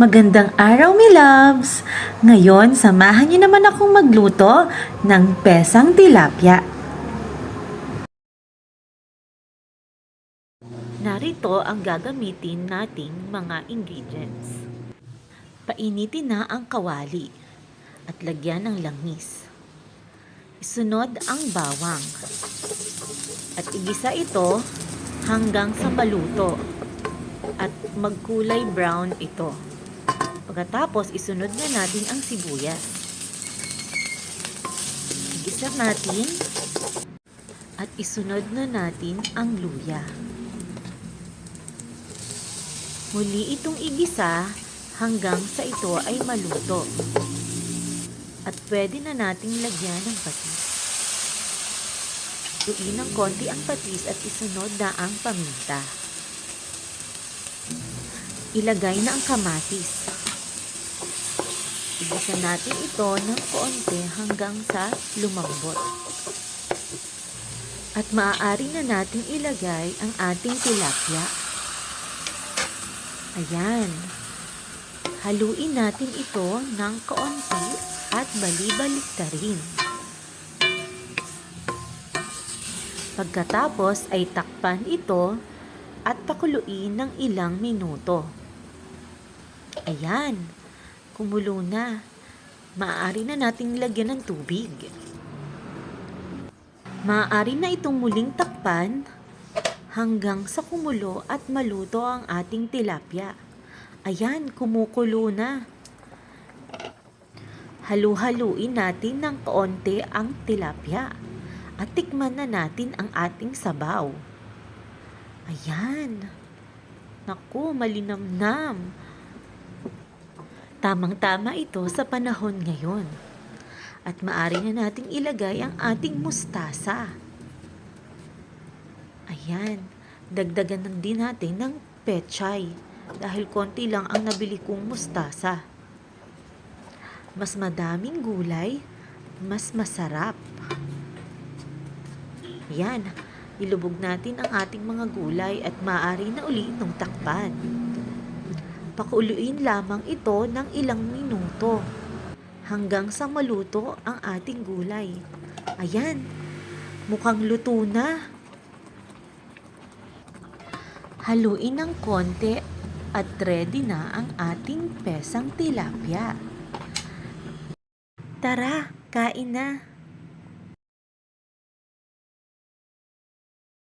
Magandang araw, my loves! Ngayon, samahan niyo naman akong magluto ng pesang tilapia. Narito ang gagamitin nating mga ingredients. Painitin na ang kawali at lagyan ng langis. Isunod ang bawang at igisa ito hanggang sa maluto at magkulay brown ito. Pagkatapos, isunod na natin ang sibuyas. Igisa natin at isunod na natin ang luya. Muli itong igisa hanggang sa ito ay maluto. At pwede na nating lagyan ng patis. Lutuin ng konti ang patis at isunod na ang paminta. Ilagay na ang kamatis. Igisa natin ito ng konti hanggang sa lumambot. At maaari na natin ilagay ang ating tilapia. Ayan. Haluin natin ito ng kaunti at bali-baliktarin. Pagkatapos ay takpan ito at pakuluin ng ilang minuto. Ayan. Kumulo na. Maaari na nating lagyan ng tubig. Maaari na itong muling takpan hanggang sa kumulo at maluto ang ating tilapia. Ayan, kumukulo na. Halu-haluin natin ng kaunti ang tilapia at tikman na natin ang ating sabaw. Ayan. Naku, malinamnam. Tamang-tama ito sa panahon ngayon. At maaari na nating ilagay ang ating mustasa. Ayan. Dagdagan na din natin ng pechay dahil konti lang ang nabili kong mustasa. Mas madaming gulay, mas masarap. Ayan. Ilubog natin ang ating mga gulay at maaari na uli itong takpan. Pakuluin lamang ito ng ilang minuto hanggang sa maluto ang ating gulay. Ayan, mukhang luto na. Haluin ng konti at ready na ang ating pesang tilapia. Tara, kain na!